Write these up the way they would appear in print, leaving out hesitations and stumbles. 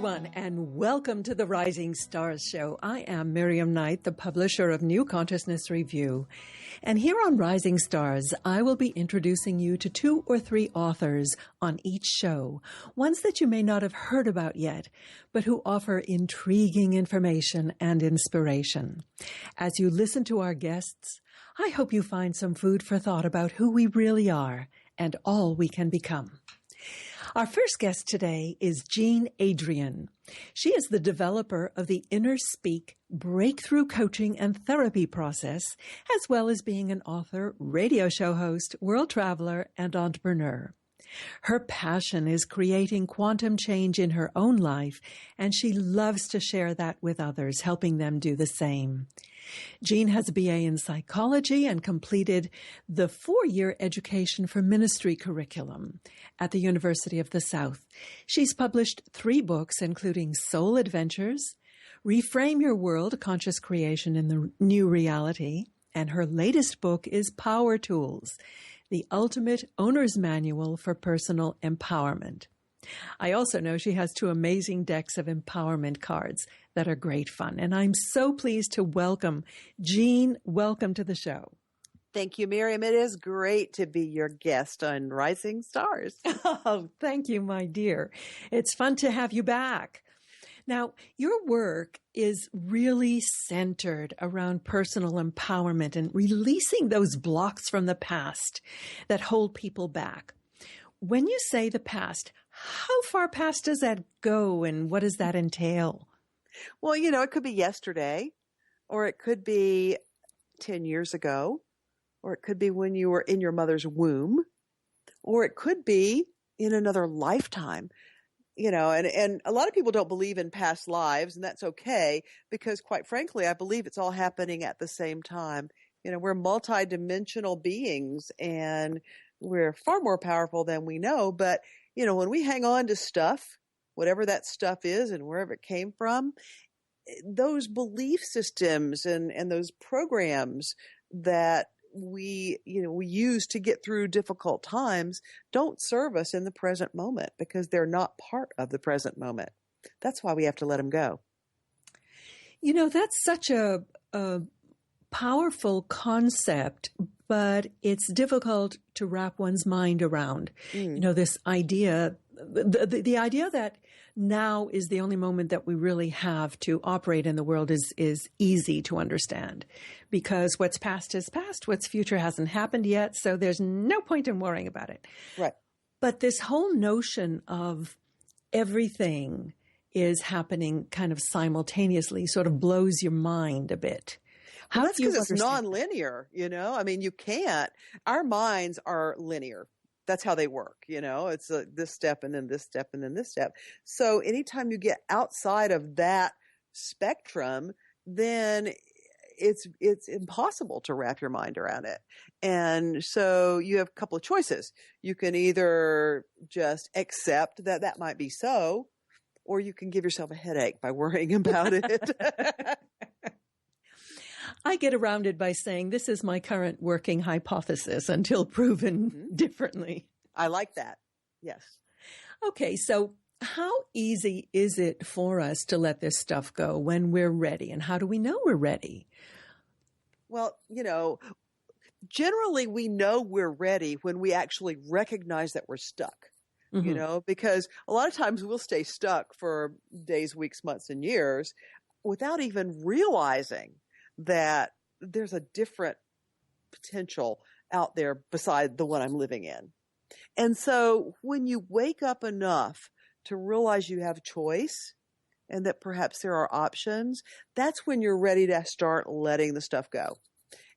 everyone, and welcome to the Rising Stars Show. I am Miriam Knight, the publisher of New Consciousness Review. And here on Rising Stars, I will be introducing you to 2 or 3 authors on each show, ones that you may not have heard about yet, but who offer intriguing information and inspiration. As you listen to our guests, I hope you find some food for thought about who we really are and all we can become. Our first guest today is Adrienne. She is the developer of the Inner Speak breakthrough coaching and therapy process, as well as being an author, radio show host, world traveler, and entrepreneur. Her passion is creating quantum change in her own life, and she loves to share that with others, helping them do the same. Jean has a BA in psychology and completed the 4-year education for ministry curriculum at the University of the South. She's published 3 books, including Soul Adventures, Reframe Your World, Conscious Creation in the New Reality, and her latest book is Power Tools, the ultimate owner's manual for personal empowerment. I also know she has 2 amazing decks of empowerment cards that are great fun. And I'm so pleased to welcome Jean. Welcome to the show. Thank you, Miriam. It is great to be your guest on Rising Stars. Oh, thank you, my dear. It's fun to have you back. Now, your work is really centered around personal empowerment and releasing those blocks from the past that hold people back. When you say the past, how far past does that go and what does that entail? Well, it could be yesterday, or it could be 10 years ago, or it could be when you were in your mother's womb, or it could be in another lifetime. And a lot of people don't believe in past lives, and that's okay because, quite frankly, I believe it's all happening at the same time. We're multidimensional beings, and we're far more powerful than we know. But, when we hang on to stuff, whatever that stuff is and wherever it came from, those belief systems and those programs that we use to get through difficult times don't serve us in the present moment because they're not part of the present moment. That's why we have to let them go. That's such a powerful concept, but it's difficult to wrap one's mind around. This idea, the idea that now is the only moment that we really have to operate in the world is easy to understand because what's past is past, what's future hasn't happened yet, so there's no point in worrying about it. Right. But this whole notion of everything is happening kind of simultaneously sort of blows your mind a bit. Well, that's because it's nonlinear, you can't. Our minds are linear. That's how they work, It's this step and then this step and then this step. So anytime you get outside of that spectrum, then it's impossible to wrap your mind around it. And so you have a couple of choices. You can either just accept that that might be so, or you can give yourself a headache by worrying about it. I get around it by saying this is my current working hypothesis until proven differently. I like that. Yes. Okay. So how easy is it for us to let this stuff go when we're ready? And how do we know we're ready? Well, generally we know we're ready when we actually recognize that we're stuck. Because a lot of times we'll stay stuck for days, weeks, months, and years without even realizing that there's a different potential out there beside the one I'm living in. And so when you wake up enough to realize you have choice and that perhaps there are options, that's when you're ready to start letting the stuff go.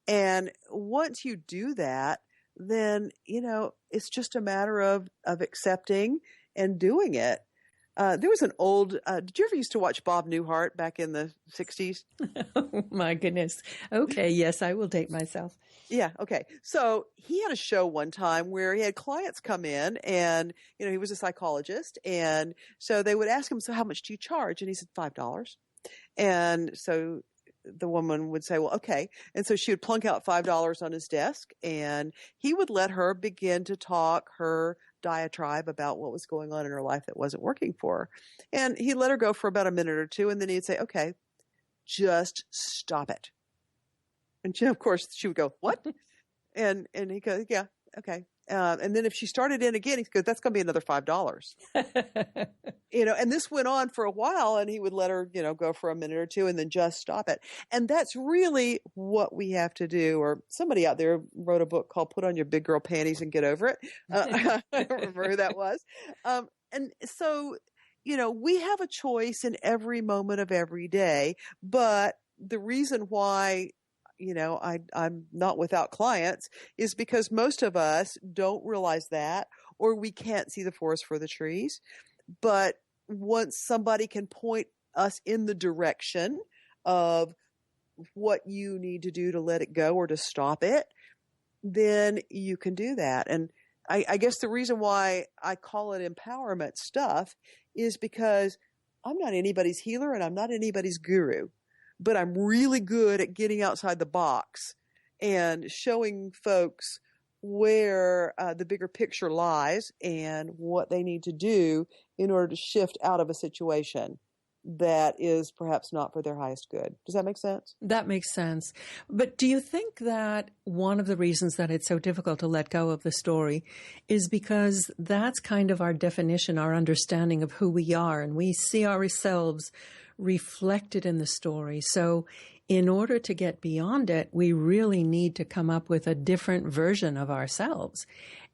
And once you do that, then, it's just a matter of accepting and doing it. There was an old, did you ever used to watch Bob Newhart back in the 60s? Oh, my goodness. Okay. Yes, I will date myself. Yeah. Okay. So he had a show one time where he had clients come in and, he was a psychologist. And so they would ask him, so how much do you charge? And he said, $5. And so the woman would say, well, okay. And so she would plunk out $5 on his desk and he would let her begin to talk her diatribe about what was going on in her life that wasn't working for her. And he let her go for about a minute or two, and then he'd say, okay, just stop it. And she, of course, she would go, what? and he goes, yeah, okay. And then if she started in again, he goes, that's going to be another $5. And this went on for a while, and he would let her, go for a minute or two and then just stop it. And that's really what we have to do. Or somebody out there wrote a book called Put on Your Big Girl Panties and Get Over It. I don't remember who that was. And so, we have a choice in every moment of every day, but the reason why I'm not without clients is because most of us don't realize that, or we can't see the forest for the trees. But once somebody can point us in the direction of what you need to do to let it go or to stop it, then you can do that. And I guess the reason why I call it empowerment stuff is because I'm not anybody's healer and I'm not anybody's guru. But I'm really good at getting outside the box and showing folks where the bigger picture lies and what they need to do in order to shift out of a situation that is perhaps not for their highest good. Does that make sense? That makes sense. But do you think that one of the reasons that it's so difficult to let go of the story is because that's kind of our definition, our understanding of who we are, and we see ourselves reflected in the story. So in order to get beyond it, we really need to come up with a different version of ourselves.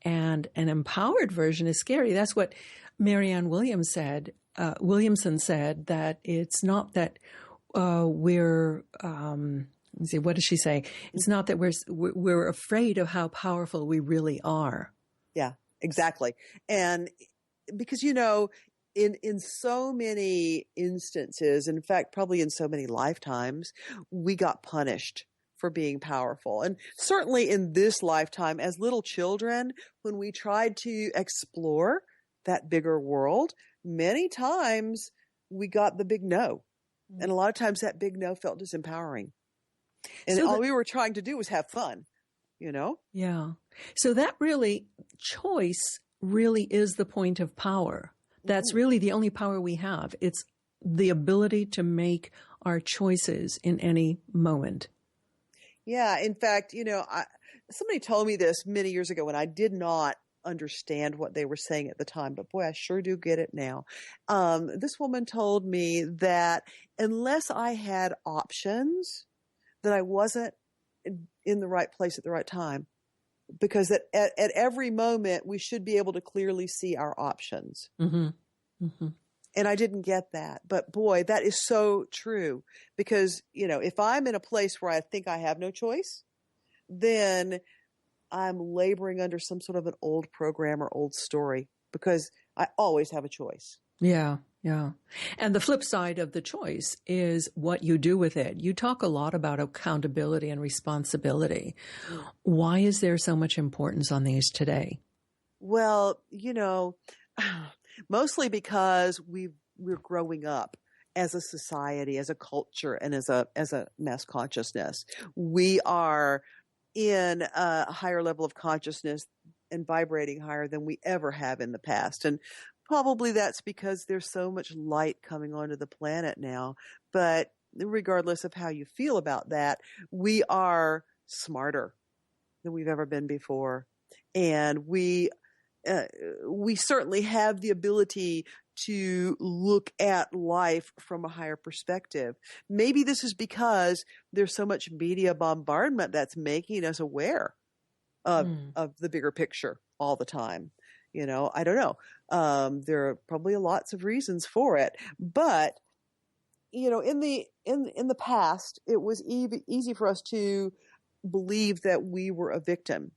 And an empowered version is scary. That's what Marianne Williamson said, that it's not that we're, let's see, what does she say? It's not that we're afraid of how powerful we really are. Yeah, exactly. And because, in so many instances, in fact, probably in so many lifetimes, we got punished for being powerful. And certainly in this lifetime, as little children, when we tried to explore that bigger world, many times we got the big no. And a lot of times that big no felt disempowering. And all we were trying to do was have fun, Yeah. So that choice really is the point of power. That's really the only power we have. It's the ability to make our choices in any moment. Yeah. In fact, somebody told me this many years ago when I did not understand what they were saying at the time, but boy, I sure do get it now. This woman told me that unless I had options, that I wasn't in the right place at the right time. Because at every moment, we should be able to clearly see our options. Mm-hmm. Mm-hmm. And I didn't get that. But boy, that is so true. Because, if I'm in a place where I think I have no choice, then I'm laboring under some sort of an old program or old story, because I always have a choice. Yeah. Yeah. And the flip side of the choice is what you do with it. You talk a lot about accountability and responsibility. Why is there so much importance on these today? Well, mostly because we're growing up as a society, as a culture, and as a mass consciousness. We are in a higher level of consciousness and vibrating higher than we ever have in the past. And probably that's because there's so much light coming onto the planet now. But regardless of how you feel about that, we are smarter than we've ever been before. And we certainly have the ability to look at life from a higher perspective. Maybe this is because there's so much media bombardment that's making us aware of the bigger picture all the time. I don't know. There are probably lots of reasons for it, but in the past, it was easy for us to believe that we were a victim.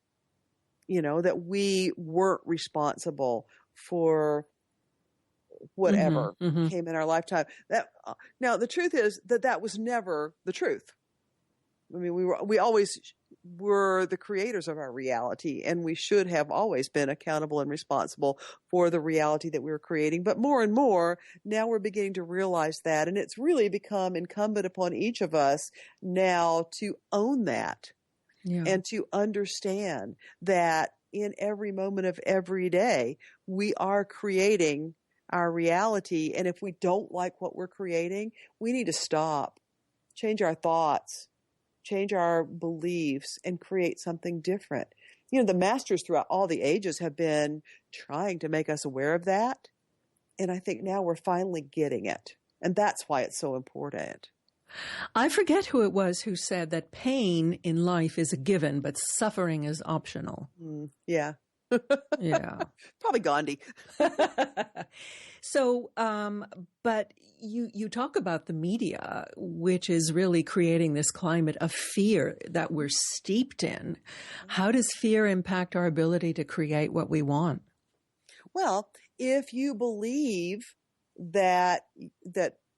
That we weren't responsible for whatever came in our lifetime. Now the truth is that was never the truth. I mean, we always were the creators of our reality, and we should have always been accountable and responsible for the reality that we were creating. But more and more, now we're beginning to realize that, and it's really become incumbent upon each of us now to own that. Yeah. and to understand that in every moment of every day, we are creating our reality. And if we don't like what we're creating, we need to stop, change our thoughts, change our beliefs, and create something different. The masters throughout all the ages have been trying to make us aware of that. And I think now we're finally getting it. And that's why it's so important. I forget who it was who said that pain in life is a given, but suffering is optional. Yeah. Yeah. Probably Gandhi. So, but you talk about the media, which is really creating this climate of fear that we're steeped in. How does fear impact our ability to create what we want? Well, if you believe that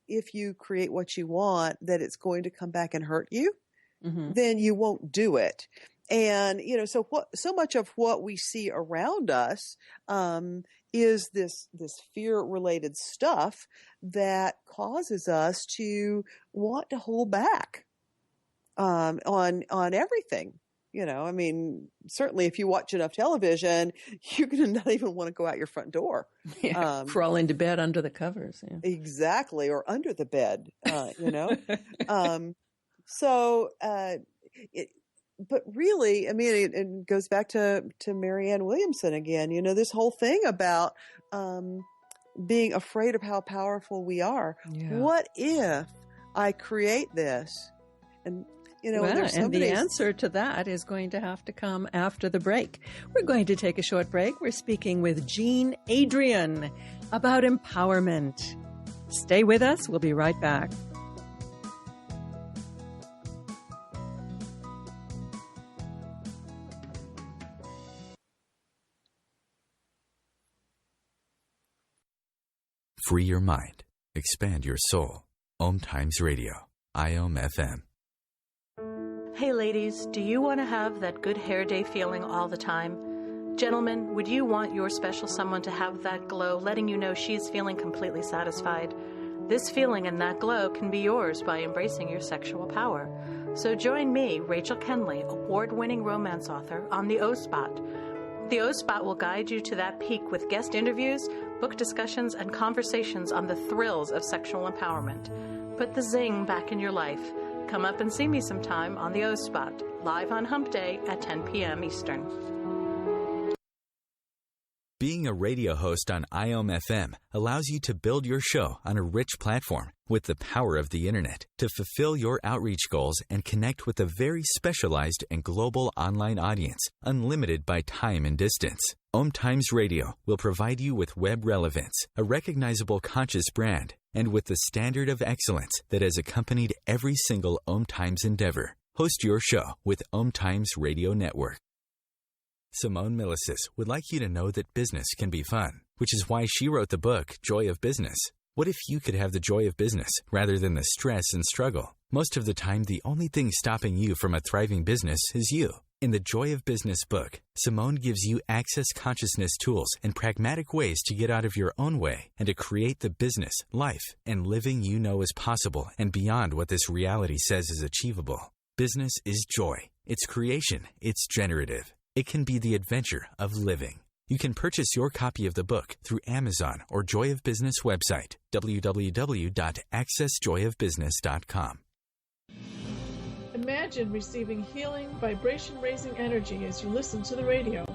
if you create what you want, that it's going to come back and hurt you, then you won't do it. And, so much of what we see around us is this fear-related stuff that causes us to want to hold back on everything. Certainly if you watch enough television, you're going to not even want to go out your front door. Yeah, crawl into bed under the covers. Yeah. Exactly, or under the bed, but really, it goes back to Marianne Williamson again. This whole thing about being afraid of how powerful we are. Yeah. What if I create this? And the answer to that is going to have to come after the break. We're going to take a short break. We're speaking with Adrienne about empowerment. Stay with us. We'll be right back. Free your mind. Expand your soul. Om Times Radio. IOM FM. Hey ladies, do you want to have that good hair day feeling all the time? Gentlemen, would you want your special someone to have that glow, letting you know she's feeling completely satisfied? This feeling and that glow can be yours by embracing your sexual power. So join me, Rachel Kenley, award-winning romance author, on the O-Spot. The O-Spot will guide you to that peak with guest interviews, book discussions, and conversations on the thrills of sexual empowerment. Put the zing back in your life. Come up and see me sometime on the O-Spot, live on Hump Day at 10 p.m. Eastern. Being a radio host on IOM FM allows you to build your show on a rich platform with the power of the Internet to fulfill your outreach goals and connect with a very specialized and global online audience, unlimited by time and distance. Om Times Radio will provide you with web relevance, a recognizable conscious brand, and with the standard of excellence that has accompanied every single Om Times endeavor. Host your show with Om Times Radio Network. Simone Milasas would like you to know that business can be fun, which is why she wrote the book, Joy of Business. What if you could have the joy of business rather than the stress and struggle? Most of the time, the only thing stopping you from a thriving business is you. In the Joy of Business book, Simone gives you access consciousness tools and pragmatic ways to get out of your own way and to create the business, life, and living you know is possible and beyond what this reality says is achievable. Business is joy. It's creation. It's generative. It can be the adventure of living. You can purchase your copy of the book through Amazon or Joy of Business website, www.accessjoyofbusiness.com. Imagine receiving healing, vibration-raising energy as you listen to the radio.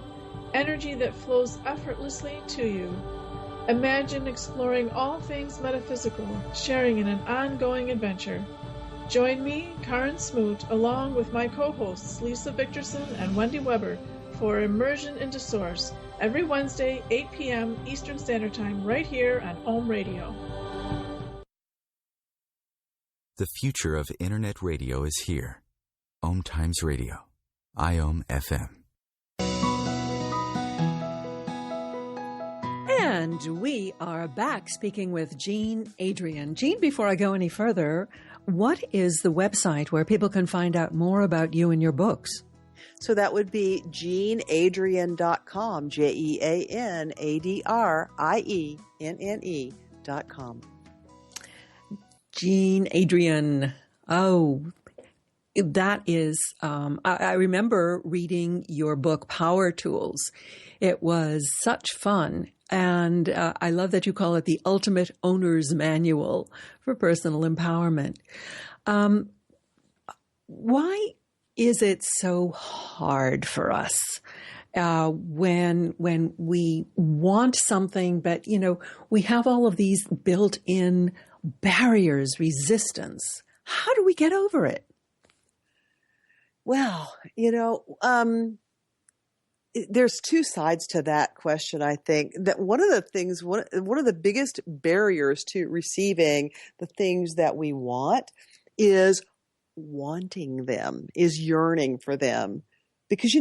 Energy that flows effortlessly to you. Imagine exploring all things metaphysical, sharing in an ongoing adventure. Join me, Karen Smoot, along with my co-hosts Lisa Victorson and Wendy Weber for Immersion into Source, every Wednesday, 8 p.m. Eastern Standard Time, right here on Om Radio. The future of Internet radio is here. Om Times Radio. IOM FM. And we are back speaking with Adrienne. Jean, before I go any further, what is the website where people can find out more about you and your books? So that would be JeanAdrienne.com, JeanAdrienne.com. Jean Adrienne. Oh, that is, I remember reading your book, Power Tools. It was such fun. And I love that you call it the ultimate owner's manual for personal empowerment. Why is it so hard for us when we want something, but, we have all of these built-in barriers, resistance? How do we get over it? Well, there's two sides to that question. I think that one of the biggest barriers to receiving the things that we want is wanting them, is yearning for them. Because,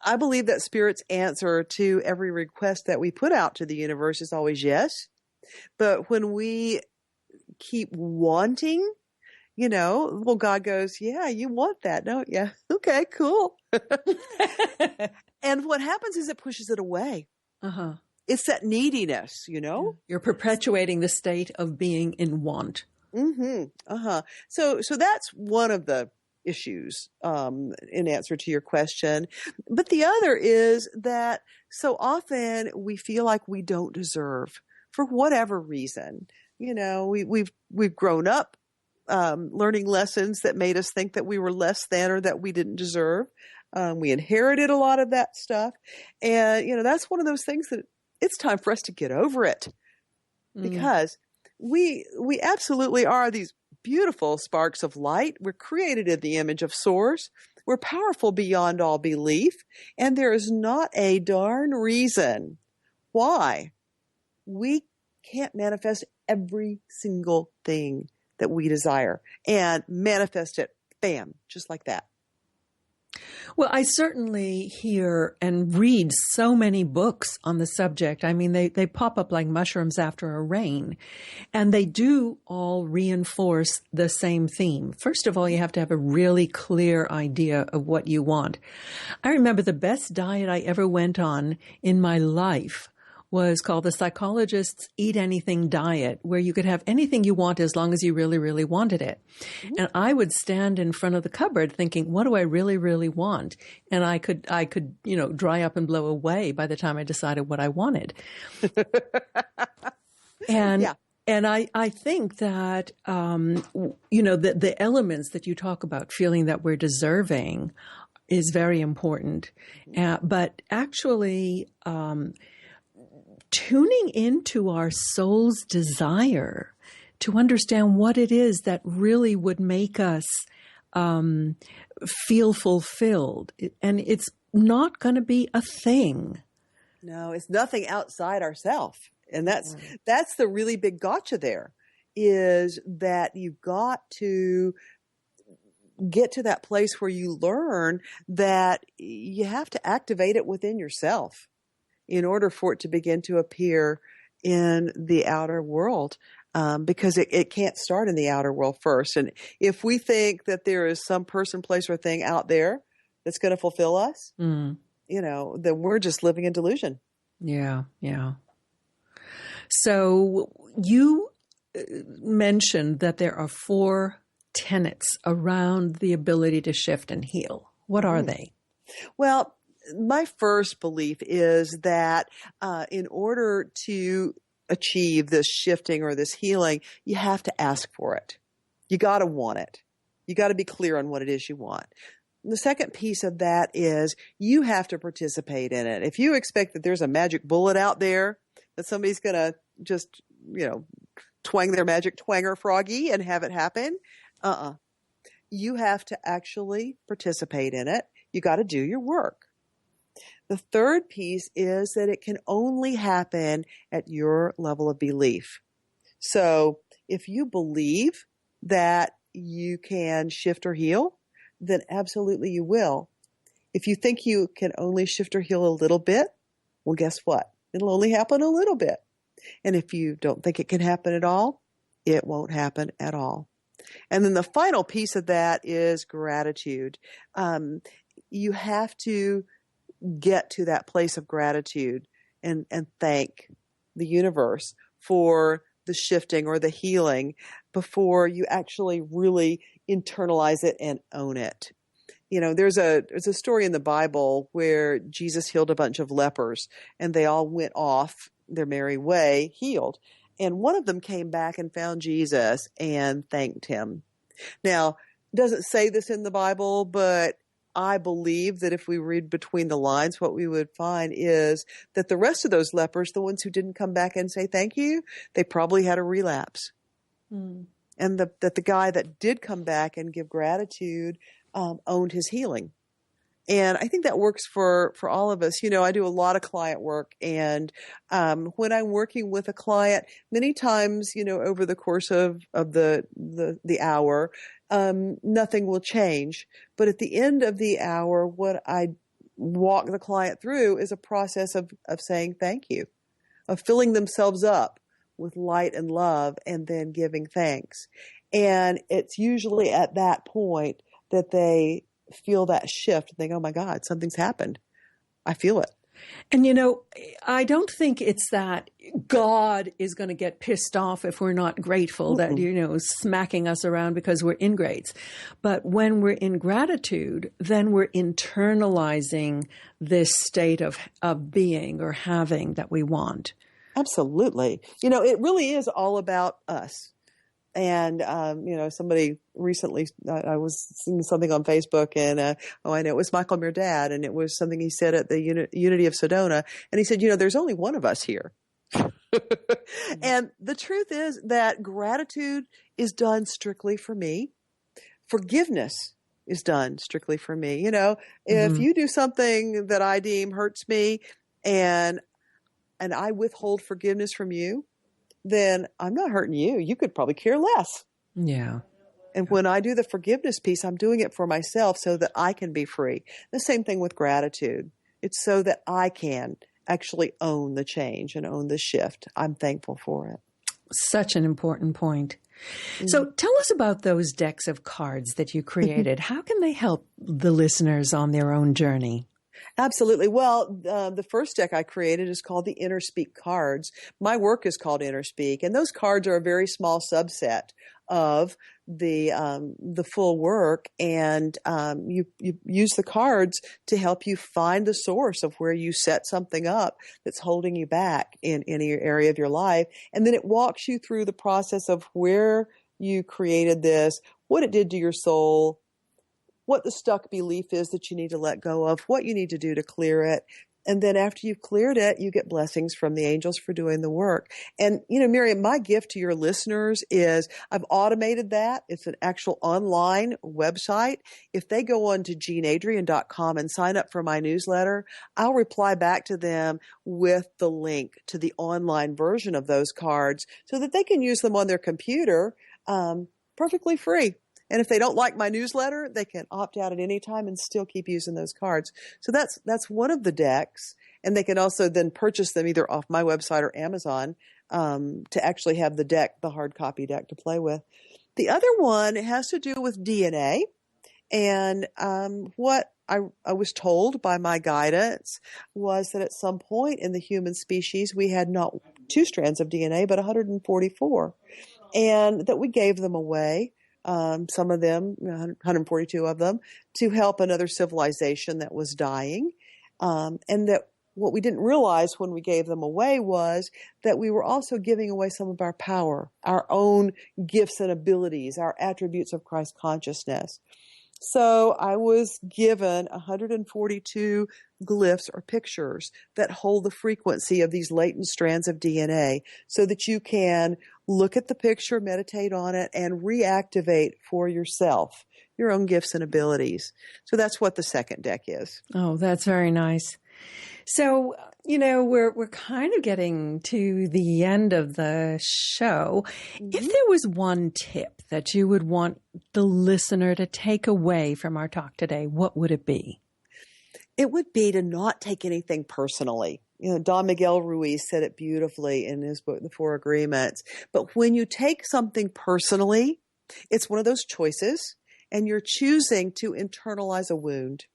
I believe that Spirit's answer to every request that we put out to the universe is always yes. But when we keep wanting, God goes, yeah, you want that, don't you? Okay, cool. And what happens is it pushes it away. Uh-huh. It's that neediness, You're perpetuating the state of being in want. Mm-hmm. Uh-huh. So that's one of the issues in answer to your question. But the other is that so often we feel like we don't deserve for whatever reason. We've grown up learning lessons that made us think that we were less than or that we didn't deserve. We inherited a lot of that stuff. And, that's one of those things that it's time for us to get over it because we absolutely are these beautiful sparks of light. We're created in the image of Source. We're powerful beyond all belief. And there is not a darn reason why we can't manifest every single thing that we desire and manifest it, bam, just like that. Well, I certainly hear and read so many books on the subject. I mean, they pop up like mushrooms after a rain, and they do all reinforce the same theme. First of all, you have to have a really clear idea of what you want. I remember the best diet I ever went on in my life was called the Psychologist's Eat Anything Diet, where you could have anything you want as long as you really, really wanted it. Mm-hmm. And I would stand in front of the cupboard thinking, what do I really, really want? And I could, dry up and blow away by the time I decided what I wanted. And yeah. And I think that, the elements that you talk about, feeling that we're deserving, is very important. But actually, tuning into our soul's desire to understand what it is that really would make us feel fulfilled. And it's not going to be a thing. No, it's nothing outside ourselves. And that's the really big gotcha there, is that you've got to get to that place where you learn that you have to activate it within yourself in order for it to begin to appear in the outer world, because it can't start in the outer world first. And if we think that there is some person, place, or thing out there that's going to fulfill us, then we're just living in delusion. Yeah, yeah. So you mentioned that there are 4 tenets around the ability to shift and heal. What are they? Well, my first belief is that in order to achieve this shifting or this healing, you have to ask for it. You got to want it. You got to be clear on what it is you want. The second piece of that is you have to participate in it. If you expect that there's a magic bullet out there, that somebody's going to just, twang their magic twanger froggy and have it happen, you have to actually participate in it. You got to do your work. The third piece is that it can only happen at your level of belief. So if you believe that you can shift or heal, then absolutely you will. If you think you can only shift or heal a little bit, well, guess what? It'll only happen a little bit. And if you don't think it can happen at all, it won't happen at all. And then the final piece of that is gratitude. You have to get to that place of gratitude and thank the universe for the shifting or the healing, before you actually really internalize it and own it. You know, there's a story in the Bible where Jesus healed a bunch of lepers, and they all went off their merry way healed. And one of them came back and found Jesus and thanked him. Now, it doesn't say this in the Bible, but I believe that if we read between the lines, what we would find is that the rest of those lepers, the ones who didn't come back and say thank you, they probably had a relapse. And that the guy that did come back and give gratitude owned his healing. And I think that works for all of us. You know, I do a lot of client work, and when I'm working with a client, many times, you know, over the course of the hour, nothing will change. But at the end of the hour, what I walk the client through is a process of saying thank you, of filling themselves up with light and love, and then giving thanks. And it's usually at that point that they feel that shift and think, oh my God, something's happened. I feel it. And, you know, I don't think it's that God is going to get pissed off if we're not grateful, that, you know, smacking us around because we're ingrates. But when we're in gratitude, then we're internalizing this state of being or having that we want. Absolutely. You know, it really is all about us. And, you know, somebody recently, I was seeing something on Facebook, and, I know it was Michael Mirdad, and it was something he said at the Unity of Sedona. And he said, you know, there's only one of us here. And the truth is that gratitude is done strictly for me. Forgiveness is done strictly for me. You know, if you do something that I deem hurts me, and I withhold forgiveness from you, then I'm not hurting you. You could probably care less. Yeah. And when I do the forgiveness piece, I'm doing it for myself so that I can be free. The same thing with gratitude. It's so that I can actually own the change and own the shift. I'm thankful for it. Such an important point. So tell us about those decks of cards that you created. How can they help the listeners on their own journey? Absolutely. Well, the first deck I created is called the Inner Speak cards. My work is called Inner Speak, and those cards are a very small subset of the full work. And you use the cards to help you find the source of where you set something up that's holding you back in any area of your life. And then it walks you through the process of where you created this, what it did to your soul, what the stuck belief is that you need to let go of, what you need to do to clear it. And then after you've cleared it, you get blessings from the angels for doing the work. And, you know, Miriam, my gift to your listeners is I've automated that. It's an actual online website. If they go on to JeanAdrienne.com and sign up for my newsletter, I'll reply back to them with the link to the online version of those cards so that they can use them on their computer perfectly free. And if they don't like my newsletter, they can opt out at any time and still keep using those cards. So that's one of the decks. And they can also then purchase them either off my website or Amazon to actually have the deck, the hard copy deck to play with. The other one has to do with DNA. And what I was told by my guidance was that at some point in the human species, we had not 2 strands of DNA, but 144. And that we gave them away. Some of them, 142 of them, to help another civilization that was dying. And that what we didn't realize when we gave them away was that we were also giving away some of our power, our own gifts and abilities, our attributes of Christ consciousness. So I was given 142 glyphs or pictures that hold the frequency of these latent strands of DNA so that you can look at the picture, meditate on it, and reactivate for yourself your own gifts and abilities. So that's what the second deck is. Oh, that's very nice. So, you know, we're kind of getting to the end of the show. If there was one tip that you would want the listener to take away from our talk today, what would it be? It would be to not take anything personally. You know, Don Miguel Ruiz said it beautifully in his book, The Four Agreements. But when you take something personally, it's one of those choices, and you're choosing to internalize a wound.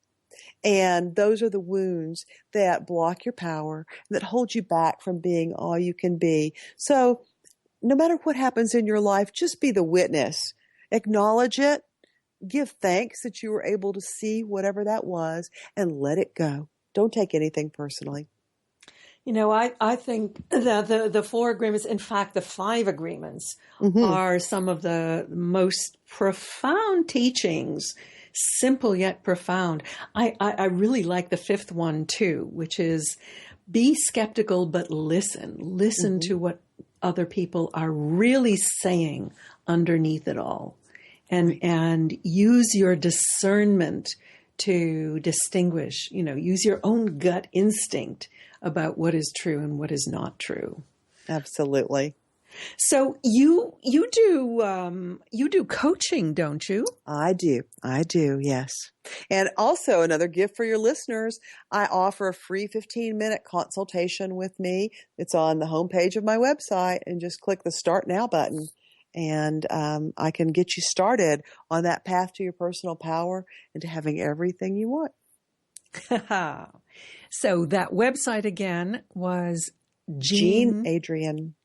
And those are the wounds that block your power, that hold you back from being all you can be. So no matter what happens in your life, just be the witness. Acknowledge it. Give thanks that you were able to see whatever that was and let it go. Don't take anything personally. You know, I think that the 4 agreements, in fact, the 5 agreements are some of the most profound teachings, simple yet profound. I really like the 5th one too, which is be skeptical, but listen. Listen to what other people are really saying underneath it all. And use your discernment to distinguish, use your own gut instinct about what is true and what is not true. Absolutely. So you do coaching, don't you? I do, yes. And also another gift for your listeners, I offer a free 15-minute consultation with me. It's on the homepage of my website, and just click the Start Now button. And I can get you started on that path to your personal power and to having everything you want. So that website again was Adrienne.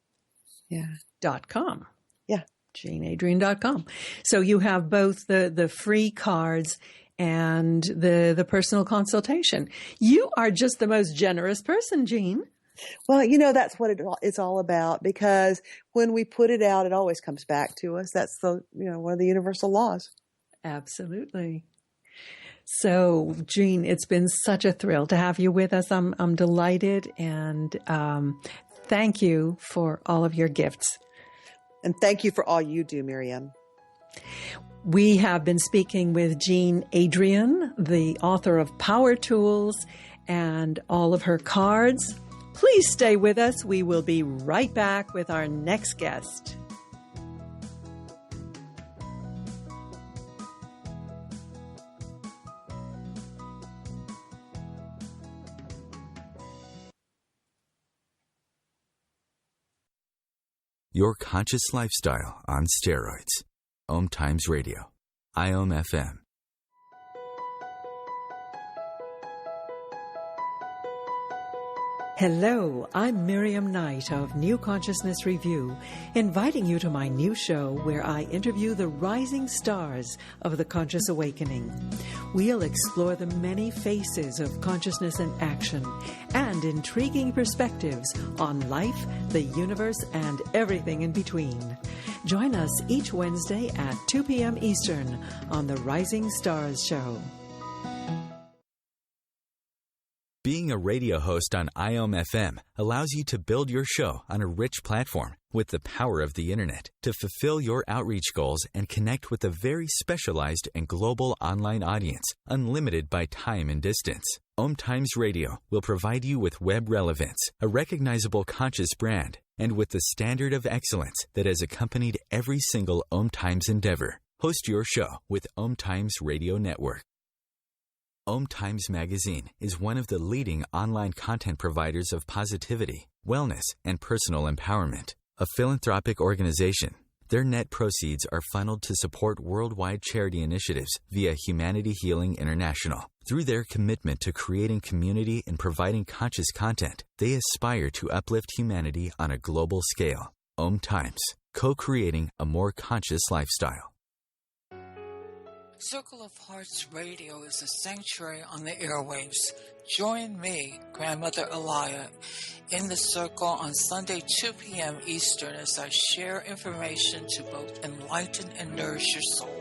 .com. Yeah. JeanAdrienne.com. So you have both the free cards and the personal consultation. You are just the most generous person, Jean. Well, that's what it's all about, because when we put it out, it always comes back to us. That's one of the universal laws. Absolutely. So, Jean, it's been such a thrill to have you with us. I'm delighted, and thank you for all of your gifts. And thank you for all you do, Miriam. We have been speaking with Jean Adrienne, the author of Power Tools and all of her cards. Please stay with us. We will be right back with our next guest. Your conscious lifestyle on steroids. Om Times Radio. IOM FM. Hello, I'm Miriam Knight of New Consciousness Review, inviting you to my new show where I interview the rising stars of the conscious awakening. We'll explore the many faces of consciousness and action and intriguing perspectives on life, the universe, and everything in between. Join us each Wednesday at 2 p.m. Eastern on the Rising Stars Show. Being a radio host on IOM FM allows you to build your show on a rich platform with the power of the internet to fulfill your outreach goals and connect with a very specialized and global online audience, unlimited by time and distance. Om Times Radio will provide you with web relevance, a recognizable conscious brand, and with the standard of excellence that has accompanied every single Om Times endeavor. Host your show with Om Times Radio Network. Om Times Magazine is one of the leading online content providers of positivity, wellness, and personal empowerment. A philanthropic organization, their net proceeds are funneled to support worldwide charity initiatives via Humanity Healing International. Through their commitment to creating community and providing conscious content, they aspire to uplift humanity on a global scale. Om Times, co-creating a more conscious lifestyle. Circle of Hearts Radio is a sanctuary on the airwaves. Join me, Grandmother Elia, in the circle on Sunday, 2 p.m. Eastern, as I share information to both enlighten and nourish your soul.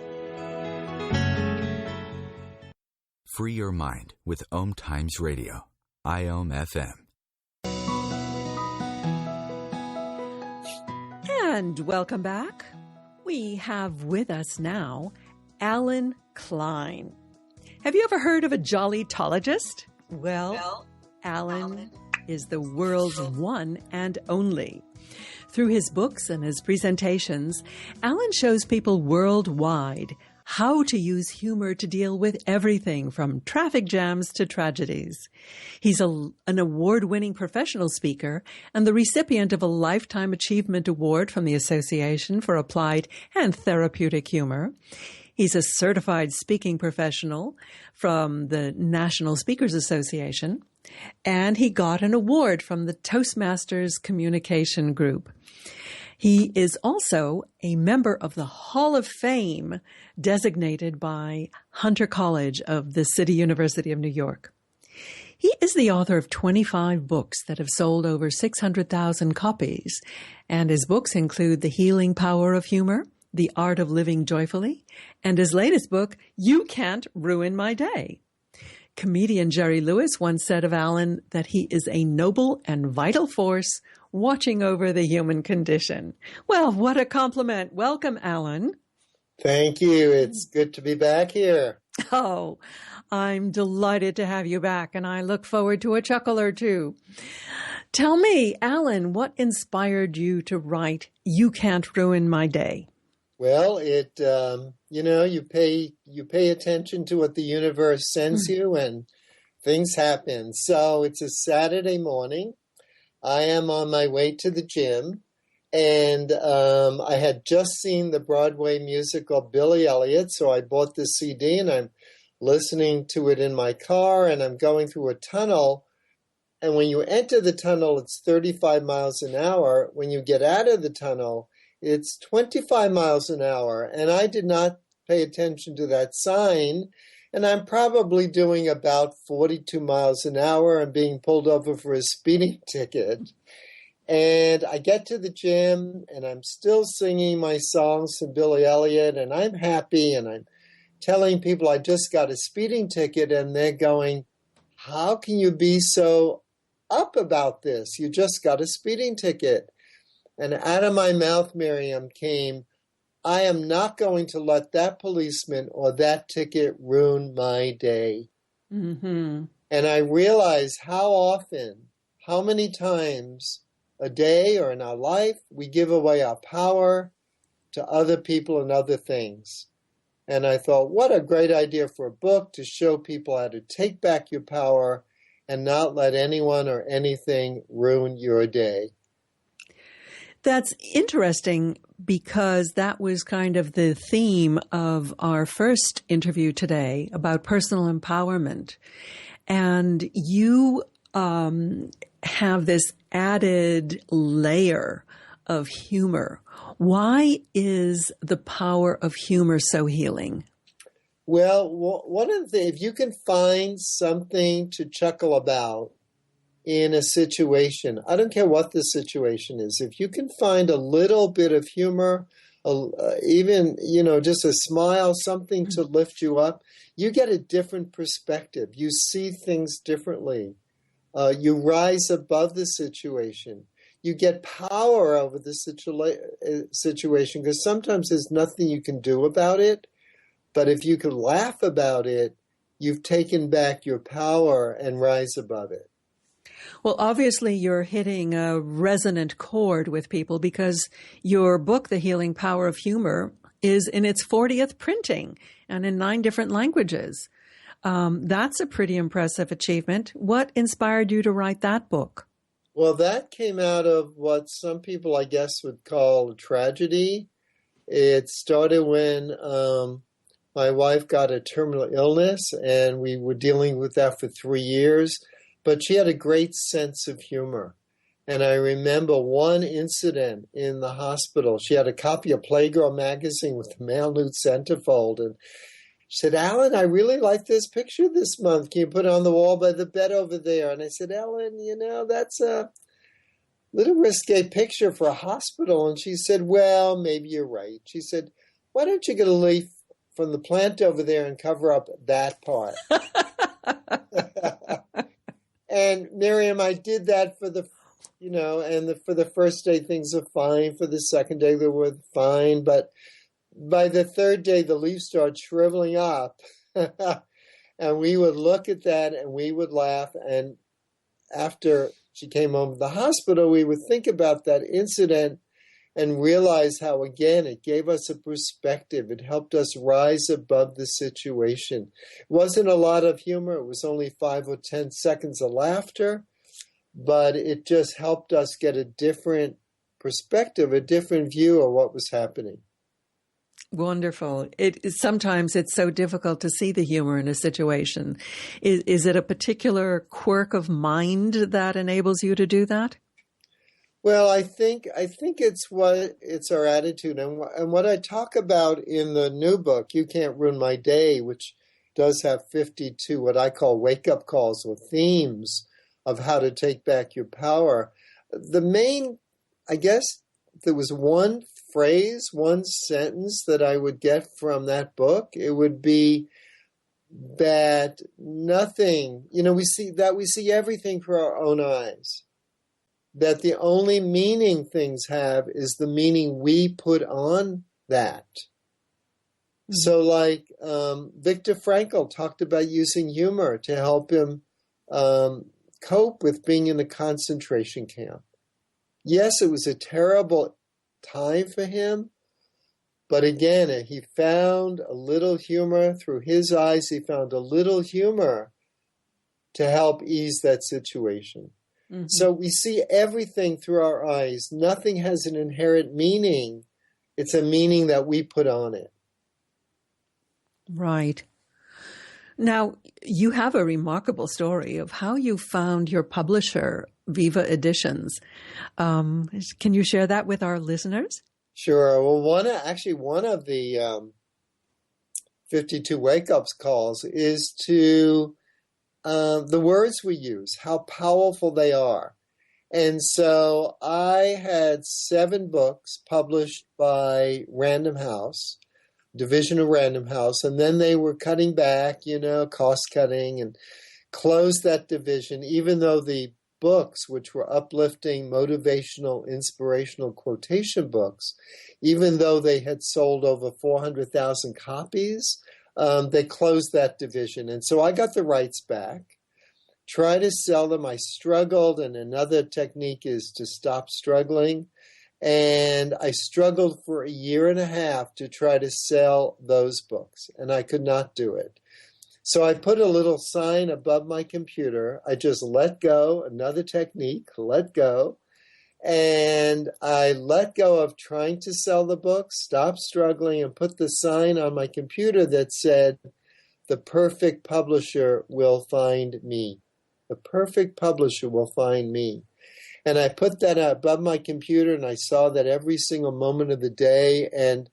Free your mind with Om Times Radio. IOM FM. And welcome back. We have with us now Alan Klein. Have you ever heard of a Jollytologist? Well, Alan is the world's one and only. Through his books and his presentations, Alan shows people worldwide how to use humor to deal with everything from traffic jams to tragedies. He's an award-winning professional speaker and the recipient of a Lifetime Achievement Award from the Association for Applied and Therapeutic Humor. He's a certified speaking professional from the National Speakers Association, and he got an award from the Toastmasters Communication Group. He is also a member of the Hall of Fame designated by Hunter College of the City University of New York. He is the author of 25 books that have sold over 600,000 copies, and his books include The Healing Power of Humor, The Art of Living Joyfully, and his latest book, You Can't Ruin My Day. Comedian Jerry Lewis once said of Alan that he is a noble and vital force watching over the human condition. Well, what a compliment. Welcome, Alan. Thank you. It's good to be back here. Oh, I'm delighted to have you back, and I look forward to a chuckle or two. Tell me, Alan, what inspired you to write You Can't Ruin My Day? Well, you pay attention to what the universe sends you, and things happen. So it's a Saturday morning. I am on my way to the gym, and I had just seen the Broadway musical Billy Elliot, so I bought the CD, and I'm listening to it in my car, and I'm going through a tunnel. And when you enter the tunnel, it's 35 miles an hour. When you get out of the tunnel, it's 25 miles an hour. And I did not pay attention to that sign. And I'm probably doing about 42 miles an hour and being pulled over for a speeding ticket. And I get to the gym, and I'm still singing my songs from Billy Elliot, and I'm happy, and I'm telling people I just got a speeding ticket, and they're going, how can you be so up about this? You just got a speeding ticket. And out of my mouth, Miriam, came, I am not going to let that policeman or that ticket ruin my day. Mm-hmm. And I realized how many times a day or in our life, we give away our power to other people and other things. And I thought, what a great idea for a book to show people how to take back your power and not let anyone or anything ruin your day. That's interesting because that was kind of the theme of our first interview today about personal empowerment. And you have this added layer of humor. Why is the power of humor so healing? Well, one of the things, if you can find something to chuckle about in a situation, I don't care what the situation is, if you can find a little bit of humor, even, just a smile, something to lift you up, you get a different perspective. You see things differently. You rise above the situation. You get power over the situation because sometimes there's nothing you can do about it. But if you can laugh about it, you've taken back your power and rise above it. Well, obviously, you're hitting a resonant chord with people because your book, The Healing Power of Humor, is in its 40th printing and in 9 different languages. That's a pretty impressive achievement. What inspired you to write that book? Well, that came out of what some people, I guess, would call a tragedy. It started when my wife got a terminal illness, and we were dealing with that for 3 years. But she had a great sense of humor. And I remember one incident in the hospital. She had a copy of Playgirl magazine with the male nude centerfold. And she said, Alan, I really like this picture this month. Can you put it on the wall by the bed over there? And I said, Ellen, that's a little risque picture for a hospital. And she said, well, maybe you're right. She said, why don't you get a leaf from the plant over there and cover up that part? And Miriam, I did that for the first day, things are fine. For the second day, they were fine. But by the third day, the leaves started shriveling up. And we would look at that and we would laugh. And after she came home from the hospital, we would think about that incident and realize how, again, it gave us a perspective. It helped us rise above the situation. It wasn't a lot of humor. It was only 5 or 10 seconds of laughter, but it just helped us get a different perspective, a different view of what was happening. Wonderful. Sometimes it's so difficult to see the humor in a situation. Is it a particular quirk of mind that enables you to do that? Well, I think it's our attitude, and what I talk about in the new book, You Can't Ruin My Day, which does have 52 what I call wake-up calls or themes of how to take back your power. The main, I guess, there was one phrase, one sentence that I would get from that book. It would be that nothing, we see everything through our own eyes. That the only meaning things have is the meaning we put on that. Mm-hmm. So like Viktor Frankl talked about using humor to help him cope with being in a concentration camp. Yes, it was a terrible time for him, but again, he found a little humor through his eyes. He found a little humor to help ease that situation. Mm-hmm. So we see everything through our eyes. Nothing has an inherent meaning. It's a meaning that we put on it. Right. Now, you have a remarkable story of how you found your publisher, Viva Editions. Can you share that with our listeners? Sure. Well, one of the 52 wake-up calls is to the words we use, how powerful they are. And so I had 7 books published by Random House, division of Random House, and then they were cutting back, cost cutting, and closed that division, even though the books, which were uplifting, motivational, inspirational quotation books, even though they had sold over 400,000 copies, they closed that division. And so I got the rights back, tried to sell them. I struggled, and another technique is to stop struggling. And I struggled for a year and a half to try to sell those books, and I could not do it. So I put a little sign above my computer. I just let go, another technique, let go. And I let go of trying to sell the book, stopped struggling, and put the sign on my computer that said, "The perfect publisher will find me. The perfect publisher will find me." And I put that above my computer, and I saw that every single moment of the day, and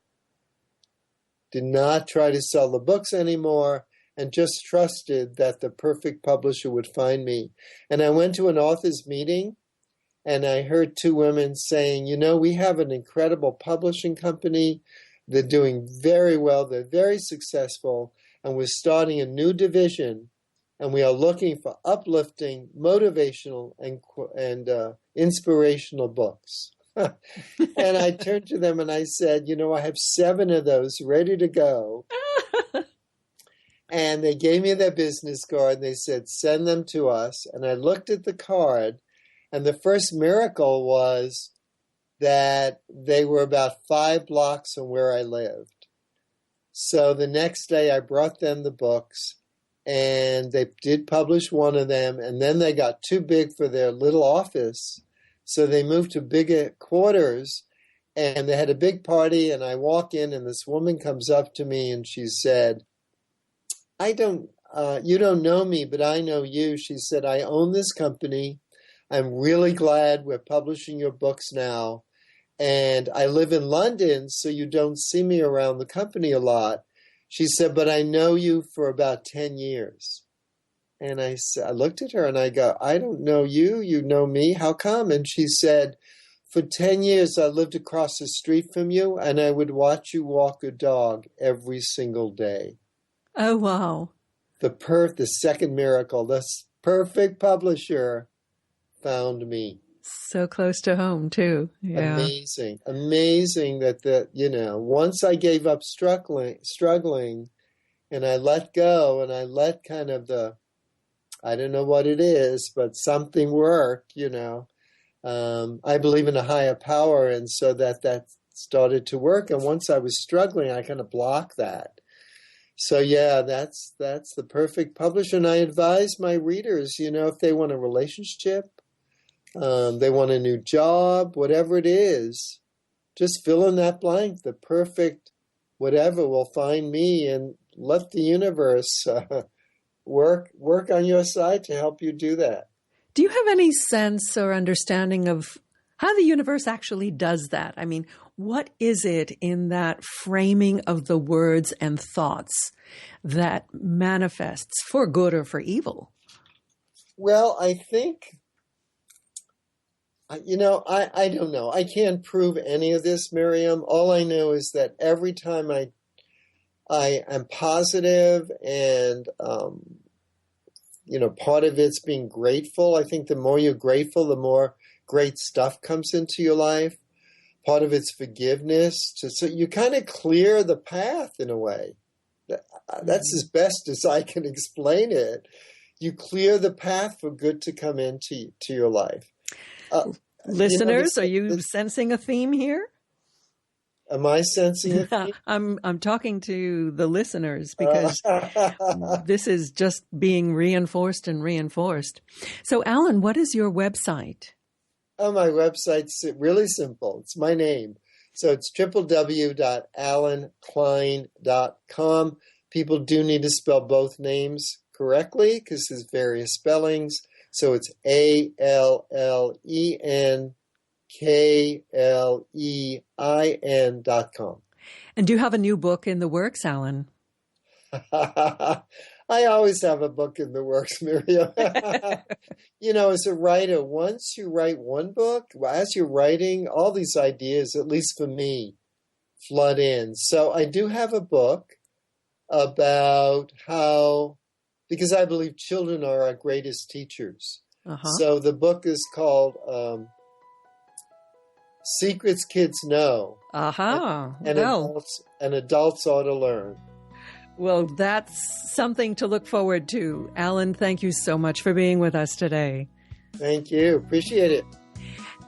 did not try to sell the books anymore, and just trusted that the perfect publisher would find me. And I went to an author's meeting, and I heard 2 women saying, we have an incredible publishing company. They're doing very well. They're very successful. And we're starting a new division. And we are looking for uplifting, motivational, and inspirational books. And I turned to them and I said, I have 7 of those ready to go. And they gave me their business card. And they said, send them to us. And I looked at the card. And the first miracle was that they were about 5 blocks from where I lived. So the next day I brought them the books, and they did publish one of them, and then they got too big for their little office. So they moved to bigger quarters, and they had a big party, and I walk in, and this woman comes up to me, and she said, you don't know me, but I know you. She said, I own this company. I'm really glad we're publishing your books now. And I live in London, so you don't see me around the company a lot. She said, but I know you for about 10 years. And I looked at her and I go, I don't know you. You know me. How come? And she said, for 10 years, I lived across the street from you, and I would watch you walk a dog every single day. Oh, wow. The second miracle, the perfect publisher found me. So close to home, too. Yeah. Amazing that once I gave up struggling, and I let go, and I let kind of I don't know what it is, but something work, I believe in a higher power, and so that started to work. And once I was struggling, I kind of blocked that. So yeah, that's the perfect publisher. And I advise my readers, if they want a relationship, they want a new job, whatever it is, just fill in that blank. The perfect whatever will find me, and let the universe work on your side to help you do that. Do you have any sense or understanding of how the universe actually does that. I mean, what is it in that framing of the words and thoughts that manifests for good or for evil? Well, I think, I don't know. I can't prove any of this, Miriam. All I know is that every time I am positive and, part of it's being grateful. I think the more you're grateful, the more great stuff comes into your life. Part of it's forgiveness. So you kind of clear the path in a way. That's as best as I can explain it. You clear the path for good to come into your life. Listeners, are you sensing a theme here? Am I sensing it? I'm talking to the listeners because this is just being reinforced and reinforced. So, Alan, what is your website? Oh, my website's really simple. It's my name. So it's www.alanklein.com. People do need to spell both names correctly because there's various spellings. So it's ALLENKLEIN.com. And do you have a new book in the works, Alan? I always have a book in the works, Miriam. As a writer, once you write one book, as you're writing, all these ideas, at least for me, flood in. So I do have a book about how, because I believe children are our greatest teachers. Uh-huh. So the book is called Secrets Kids Know. Uh-huh. And adults ought to learn. Well, that's something to look forward to. Alan, thank you so much for being with us today. Thank you. Appreciate it.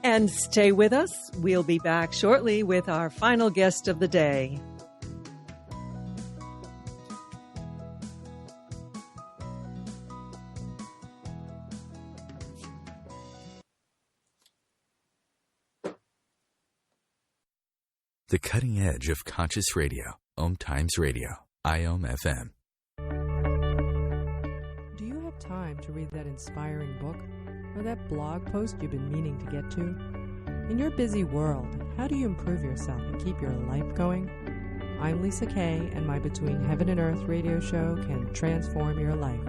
And stay with us. We'll be back shortly with our final guest of the day. The cutting edge of conscious radio, Om Times Radio, IOM FM. Do you have time to read that inspiring book or that blog post you've been meaning to get to? In your busy world, how do you improve yourself and keep your life going? I'm Lisa Kay, and my Between Heaven and Earth radio show can transform your life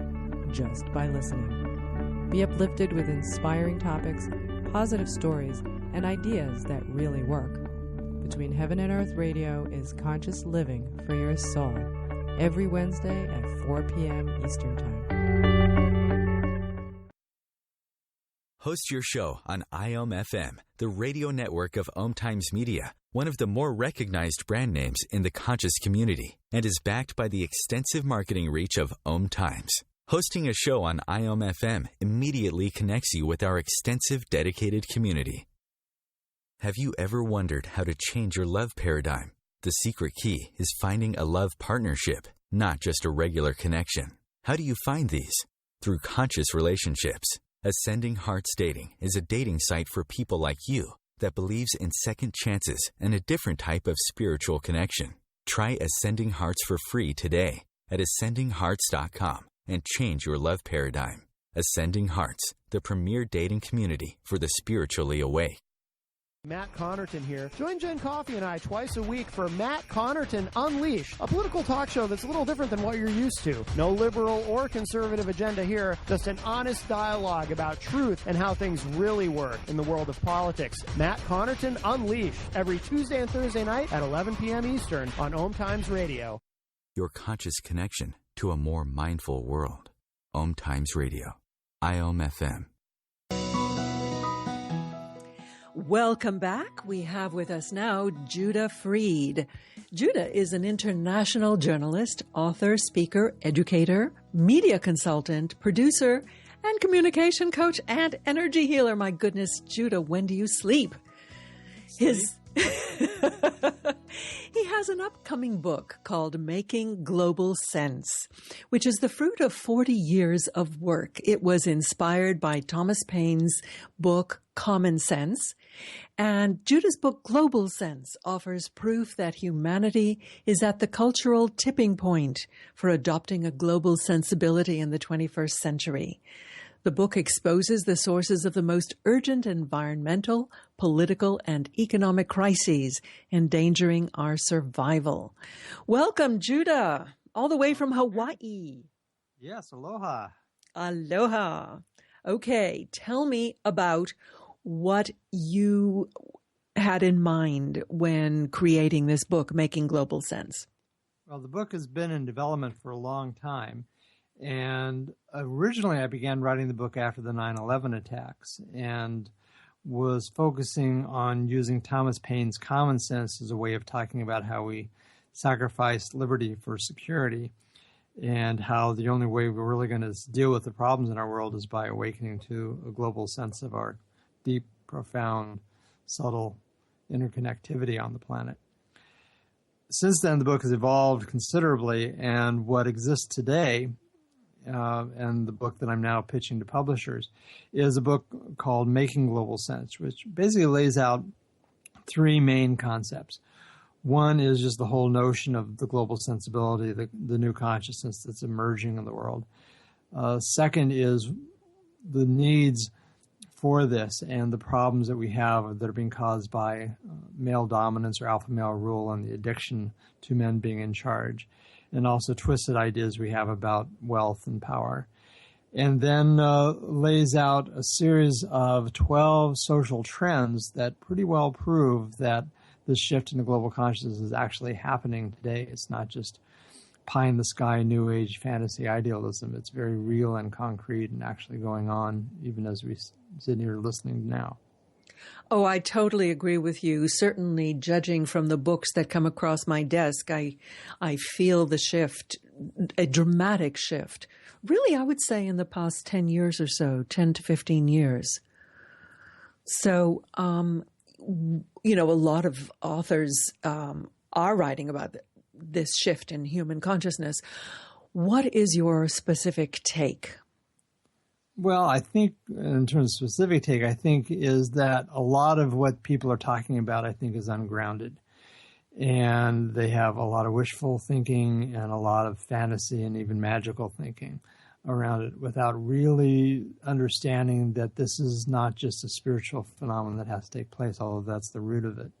just by listening. Be uplifted with inspiring topics, positive stories, and ideas that really work. Between Heaven and Earth Radio is conscious living for your soul, every Wednesday at 4 p.m. Eastern Time. Host your show on IOM FM, the radio network of Om Times Media, one of the more recognized brand names in the conscious community, and is backed by the extensive marketing reach of Om Times. Hosting a show on IOM FM immediately connects you with our extensive dedicated community. Have you ever wondered how to change your love paradigm? The secret key is finding a love partnership, not just a regular connection. How do you find these? Through conscious relationships. Ascending Hearts Dating is a dating site for people like you that believes in second chances and a different type of spiritual connection. Try Ascending Hearts for free today at ascendinghearts.com and change your love paradigm. Ascending Hearts, the premier dating community for the spiritually awake. Matt Connerton here. Join Jen Coffey and I twice a week for Matt Connerton Unleashed, a political talk show that's a little different than what you're used to. No liberal or conservative agenda here, just an honest dialogue about truth and how things really work in the world of politics. Matt Connerton Unleashed, every Tuesday and Thursday night at 11 p.m. Eastern on Om Times Radio. Your conscious connection to a more mindful world. Om Times Radio, IOM FM. Welcome back. We have with us now Judah Freed. Judah is an international journalist, author, speaker, educator, media consultant, producer, and communication coach and energy healer. My goodness, Judah, when do you sleep? He has an upcoming book called Making Global Sense, which is the fruit of 40 years of work. It was inspired by Thomas Paine's book, Common Sense. And Judah's book, Global Sense, offers proof that humanity is at the cultural tipping point for adopting a global sensibility in the 21st century. The book exposes the sources of the most urgent environmental, political, and economic crises endangering our survival. Welcome, Judah, all the way from Hawaii. Yes, aloha. Aloha. Okay, tell me about what you had in mind when creating this book, Making Global Sense. Well, the book has been in development for a long time. And originally I began writing the book after the 9/11 attacks and was focusing on using Thomas Paine's common sense as a way of talking about how we sacrificed liberty for security and how the only way we're really going to deal with the problems in our world is by awakening to a global sense of our deep, profound, subtle interconnectivity on the planet. Since then, the book has evolved considerably, and what exists today, and the book that I'm now pitching to publishers, is a book called Making Global Sense, which basically lays out three main concepts. One is just the whole notion of the global sensibility, the new consciousness that's emerging in the world. Second is the needs for this and the problems that we have that are being caused by male dominance or alpha male rule and the addiction to men being in charge, and also twisted ideas we have about wealth and power. And then lays out a series of 12 social trends that pretty well prove that this shift into global consciousness is actually happening today. It's not just pie-in-the-sky, new age fantasy idealism. It's very real and concrete and actually going on even as we sit here listening now. Oh, I totally agree with you. Certainly, judging from the books that come across my desk, I feel the shift, a dramatic shift. Really, I would say in the past 10 years or so, 10 to 15 years. So, you know, a lot of authors are writing about this shift in human consciousness. What is your specific take? Well, I think in terms of specific take, I think is that a lot of what people are talking about, I think, is ungrounded. And they have a lot of wishful thinking and a lot of fantasy and even magical thinking around it without really understanding that this is not just a spiritual phenomenon that has to take place, although that's the root of it.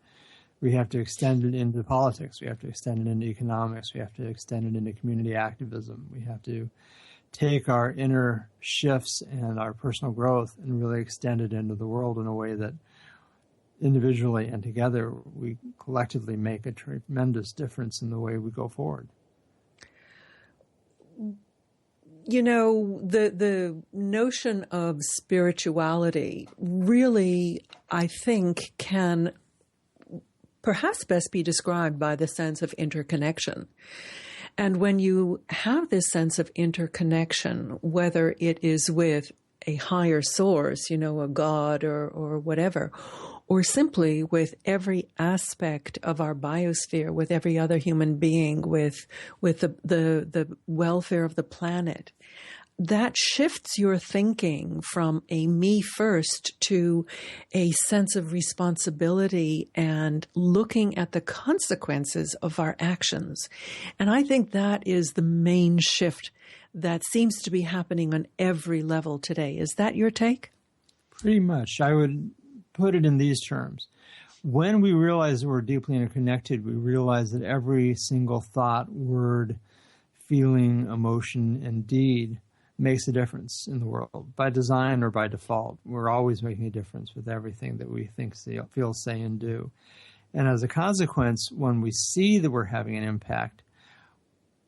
We have to extend it into politics. We have to extend it into economics. We have to extend it into community activism. We have to take our inner shifts and our personal growth and really extend it into the world in a way that individually and together we collectively make a tremendous difference in the way we go forward. You know, the notion of spirituality really, I think, can perhaps best be described by the sense of interconnection. And when you have this sense of interconnection, whether it is with a higher source, you know, a God or whatever, or simply with every aspect of our biosphere, with every other human being, with the welfare of the planet, that shifts your thinking from a me first to a sense of responsibility and looking at the consequences of our actions. And I think that is the main shift that seems to be happening on every level today. Is that your take? Pretty much. I would put it in these terms. When we realize that we're deeply interconnected, we realize that every single thought, word, feeling, emotion, and deed makes a difference in the world, by design or by default. We're always making a difference with everything that we think, feel, say, and do. And as a consequence, when we see that we're having an impact,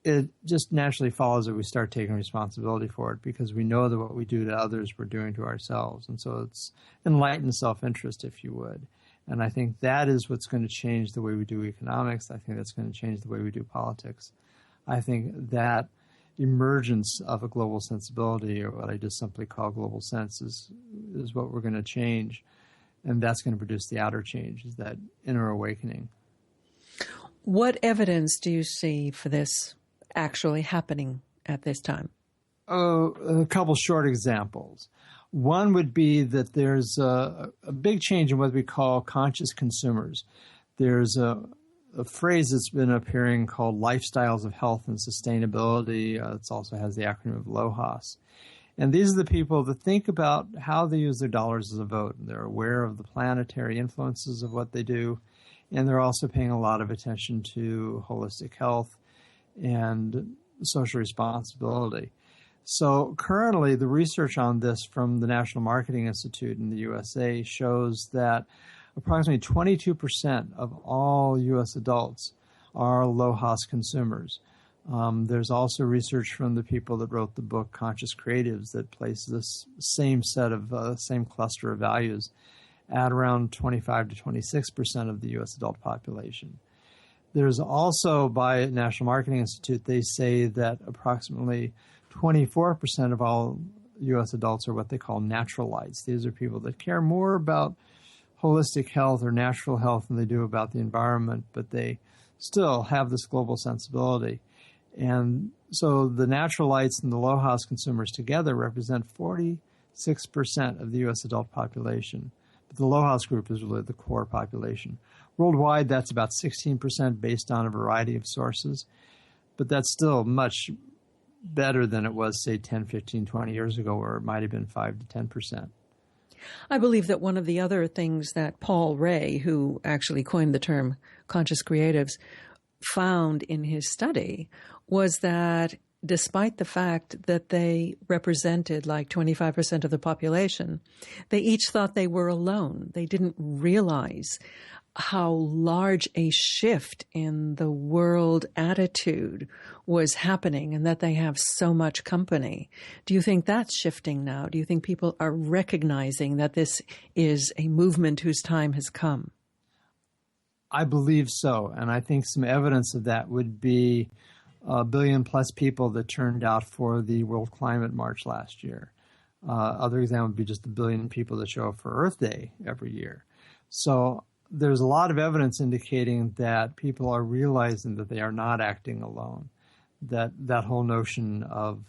it just naturally follows that we start taking responsibility for it because we know that what we do to others, we're doing to ourselves. And so it's enlightened self-interest, if you would. And I think that is what's going to change the way we do economics. I think that's going to change the way we do politics. I think that emergence of a global sensibility, or what I just simply call global sense, is what we're going to change. And that's going to produce the outer change, is that inner awakening. What evidence do you see for this actually happening at this time? A couple short examples. One would be that there's a big change in what we call conscious consumers. There's a phrase that's been appearing called lifestyles of health and sustainability. It also has the acronym of LOHAS. And these are the people that think about how they use their dollars as a vote. They're aware of the planetary influences of what they do, and they're also paying a lot of attention to holistic health and social responsibility. So currently, the research on this from the National Marketing Institute in the USA shows that approximately 22% of all U.S. adults are low-house consumers. There's also research from the people that wrote the book Conscious Creatives that place this same cluster of values at around 25 to 26% of the U.S. adult population. There's also, by National Marketing Institute, they say that approximately 24% of all U.S. adults are what they call naturalites. These are people that care more about holistic health or natural health than they do about the environment, but they still have this global sensibility. And so the naturalites and the low-house consumers together represent 46% of the U.S. adult population. But the low-house group is really the core population. Worldwide, that's about 16% based on a variety of sources. But that's still much better than it was, say, 10, 15, 20 years ago, where it might have been 5 to 10%. I believe that one of the other things that Paul Ray, who actually coined the term conscious creatives, found in his study was that despite the fact that they represented like 25% of the population, they each thought they were alone. They didn't realize how large a shift in the world attitude was happening and that they have so much company. Do you think that's shifting now? Do you think people are recognizing that this is a movement whose time has come? I believe so, and I think some evidence of that would be 1 billion plus people that turned out for the World Climate March last year. Other example would be just 1 billion people that show up for Earth Day every year. So there's a lot of evidence indicating that people are realizing that they are not acting alone, that whole notion of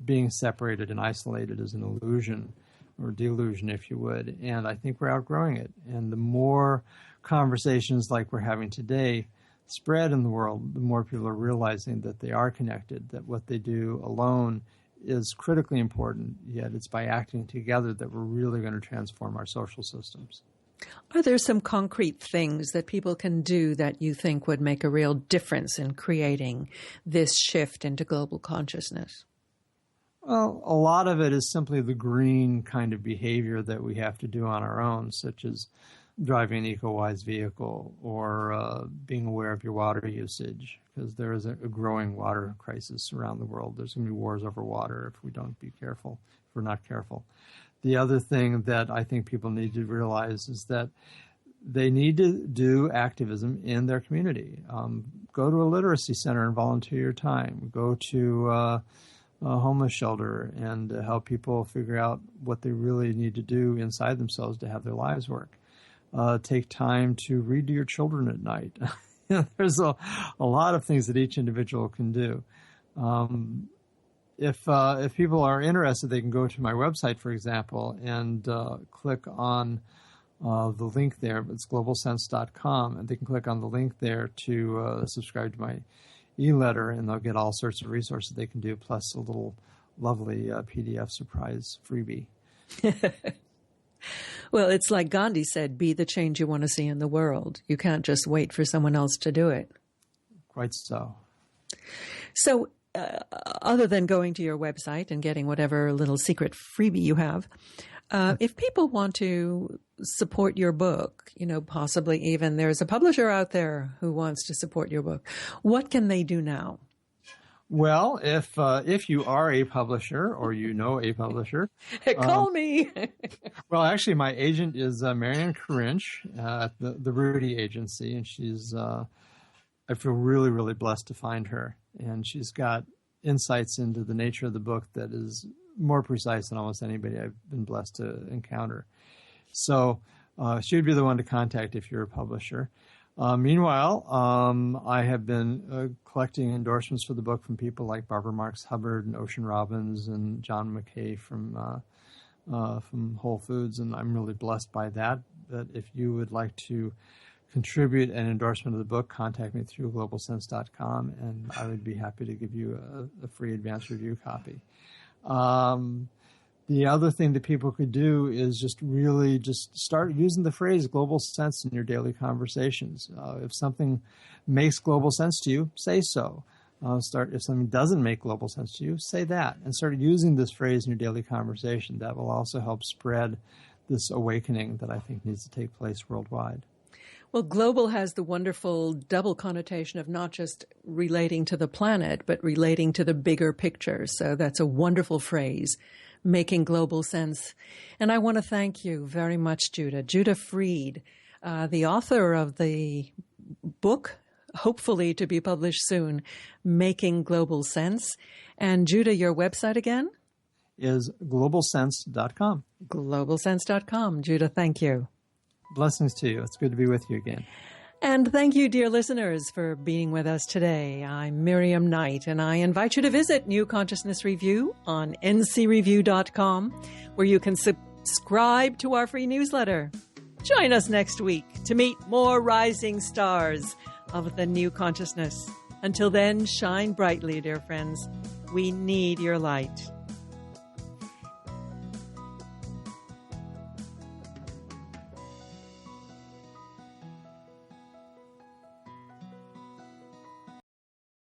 being separated and isolated is an illusion or delusion, if you would, and I think we're outgrowing it. And the more conversations like we're having today spread in the world, the more people are realizing that they are connected, that what they do alone is critically important, yet it's by acting together that we're really going to transform our social systems. Are there some concrete things that people can do that you think would make a real difference in creating this shift into global consciousness? Well, a lot of it is simply the green kind of behavior that we have to do on our own, such as driving an eco-wise vehicle or being aware of your water usage, because there is a growing water crisis around the world. There's going to be wars over water if we don't be careful, if we're not careful. The other thing that I think people need to realize is that they need to do activism in their community. Go to a literacy center and volunteer your time. Go to a homeless shelter and help people figure out what they really need to do inside themselves to have their lives work. Take time to read to your children at night. There's a lot of things that each individual can do. If people are interested, they can go to my website, for example, and click on the link there. It's globalsense.com, and they can click on the link there to subscribe to my e-letter, and they'll get all sorts of resources they can do, plus a little lovely PDF surprise freebie. Well, it's like Gandhi said, be the change you want to see in the world. You can't just wait for someone else to do it. Quite so. So, other than going to your website and getting whatever little secret freebie you have, if people want to support your book, possibly even there's a publisher out there who wants to support your book, what can they do now? Well, if you are a publisher or a publisher, call me. Well, actually, my agent is Marianne Corinch at the Rudy Agency, and she's I feel really, really blessed to find her, and she's got insights into the nature of the book that is more precise than almost anybody I've been blessed to encounter. So she would be the one to contact if you're a publisher. Meanwhile, I have been collecting endorsements for the book from people like Barbara Marx Hubbard and Ocean Robbins and John McKay from Whole Foods, and I'm really blessed by that. But if you would like to contribute an endorsement of the book, contact me through globalsense.com, and I would be happy to give you a free advance review copy. The other thing that people could do is just really just start using the phrase global sense in your daily conversations. If something makes global sense to you, say so. If something doesn't make global sense to you, say that. And start using this phrase in your daily conversation. That will also help spread this awakening that I think needs to take place worldwide. Well, global has the wonderful double connotation of not just relating to the planet, but relating to the bigger picture. So that's a wonderful phrase, making global sense. And I want to thank you very much, Judah Freed, the author of the book, hopefully to be published soon, Making Global Sense. And Judah, your website again? Is globalsense.com. Globalsense.com. Judah, thank you. Blessings to you. It's good to be with you again. And thank you, dear listeners, for being with us today. I'm Miriam Knight, and I invite you to visit New Consciousness Review on ncreview.com, where you can subscribe to our free newsletter. Join us next week to meet more rising stars of the new consciousness. Until then, shine brightly, dear friends. We need your light.